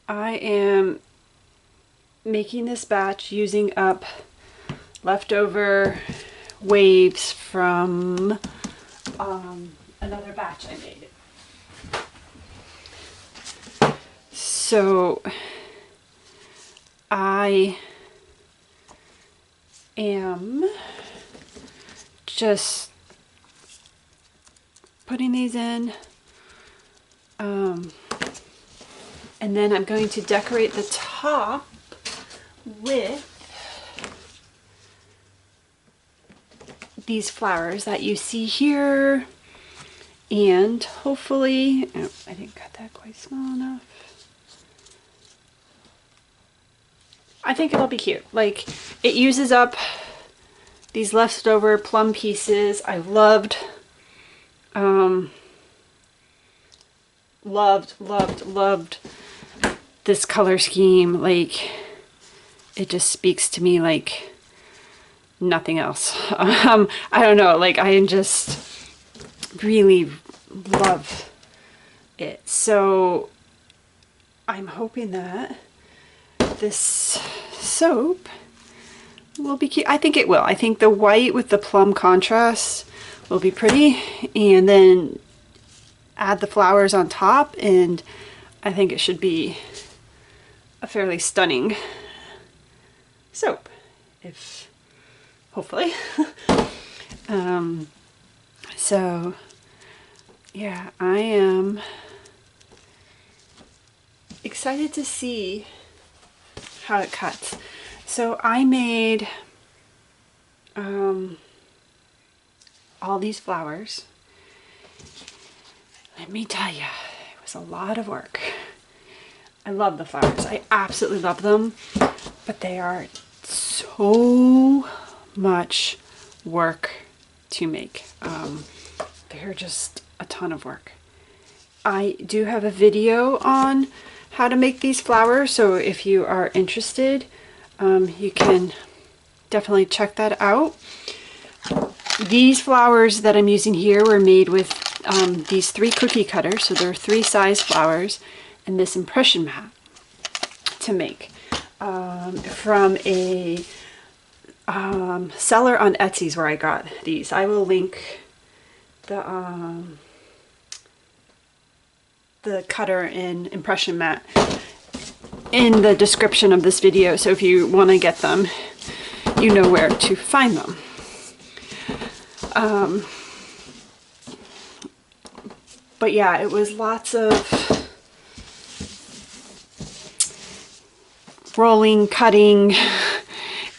I am making this batch using up leftover waves from another batch I made. So I am just putting these in, and then I'm going to decorate the top with these flowers that you see here, and hopefully, oh, I didn't cut that quite small enough. I think it'll be cute. Like, it uses up these leftover plum pieces. I loved this color scheme. Like, it just speaks to me like nothing else. I don't know, like, I just really love it. So I'm hoping that this soap will be cute. I think it will. I think the white with the plum contrast will be pretty, and then add the flowers on top, and I think it should be a fairly stunning soap, if hopefully. So yeah, I am excited to see how it cuts. So I made all these flowers. Let me tell you, it was a lot of work. I love the flowers. I absolutely love them, but they are so much work to make. They're just a ton of work. I do have a video on how to make these flowers, so if you are interested, you can definitely check that out. These flowers that I'm using here were made with these 3 cookie cutters, so there are 3 size flowers, and this impression mat to make from a seller on Etsy's where I got these. I will link the cutter and impression mat in the description of this video, so if you want to get them, you know where to find them. But yeah, it was lots of rolling, cutting,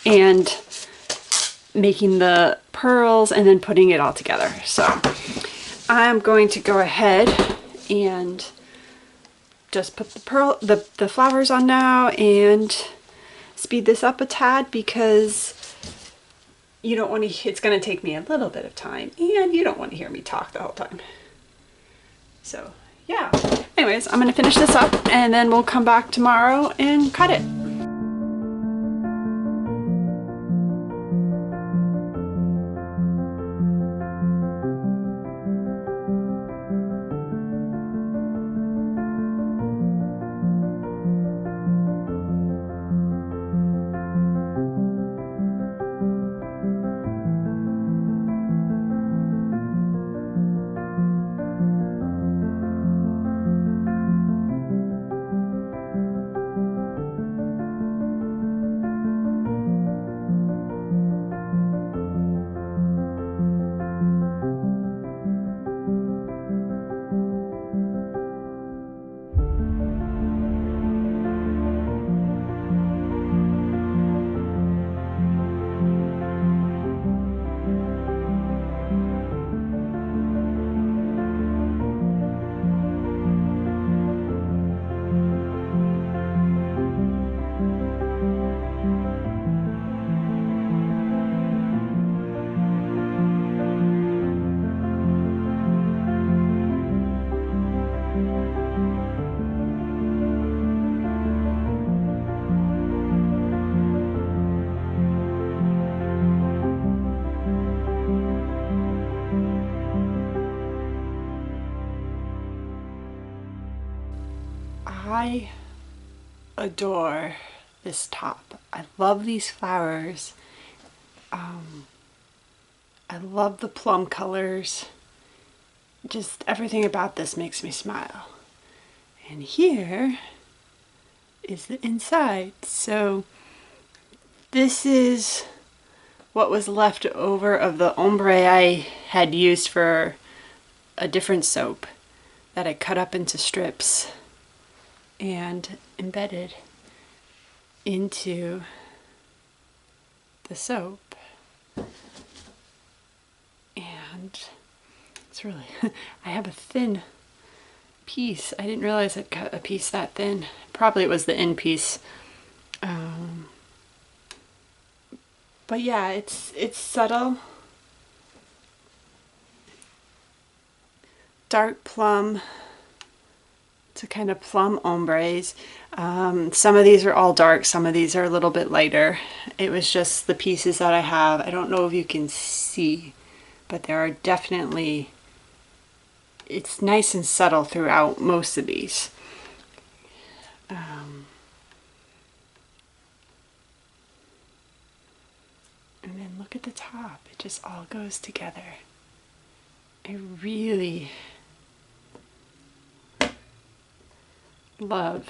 and making the pearls, and then putting it all together. So I'm going to go ahead and just put the flowers on now and speed this up a tad, because you don't want to, it's going to take me a little bit of time, and you don't want to hear me talk the whole time. So yeah, anyways, I'm going to finish this up, and then we'll come back tomorrow and cut it. I adore this top. I love these flowers. I love the plum colors. Just everything about this makes me smile. And here is the inside. So this is what was left over of the ombre I had used for a different soap that I cut up into strips and embedded into the soap. And it's really, I have a thin piece. I didn't realize I'd cut a piece that thin. Probably it was the end piece. But yeah, it's subtle. Dark plum to kind of plum ombres. Some of these are all dark, some of these are a little bit lighter. It was just the pieces that I have. I don't know if you can see, but there are definitely, it's nice and subtle throughout most of these. And then look at the top, it just all goes together. I really love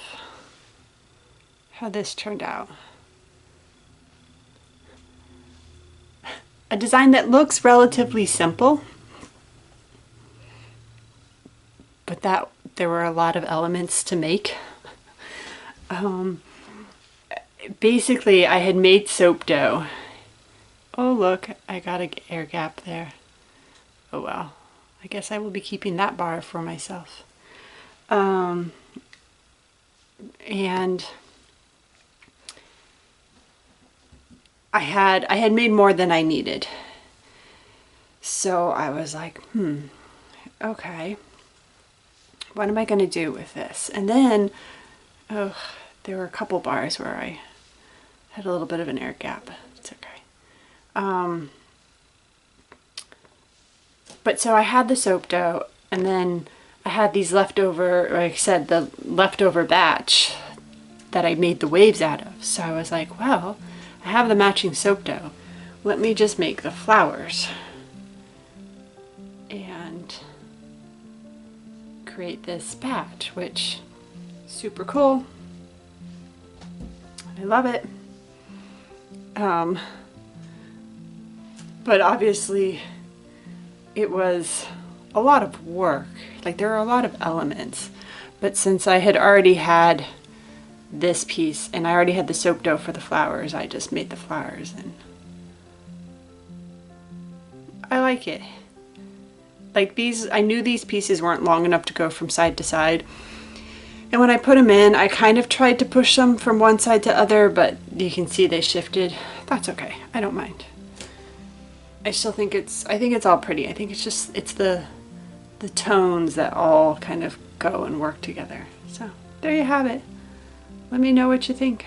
how this turned out. A design that looks relatively simple, but that there were a lot of elements to make. Basically, I had made soap dough. Oh look, I got an air gap there. Oh well, I guess I will be keeping that bar for myself. And I had made more than I needed. So I was like, okay, what am I going to do with this? And then, there were a couple bars where I had a little bit of an air gap. It's okay. But so I had the soap dough, and then I had these leftover, like I said, the leftover batch that I made the waves out of. So I was like, well, I have the matching soap dough. Let me just make the flowers and create this batch, which is super cool. I love it. But obviously it was a lot of work. Like there are a lot of elements, but since I had already had this piece and I already had the soap dough for the flowers, I just made the flowers, and I like it. Like these, I knew these pieces weren't long enough to go from side to side. And when I put them in, I kind of tried to push them from one side to other, but you can see they shifted. That's okay. I don't mind. I still think I think it's all pretty. I think it's just, it's the tones that all kind of go and work together. So there you have it. Let me know what you think.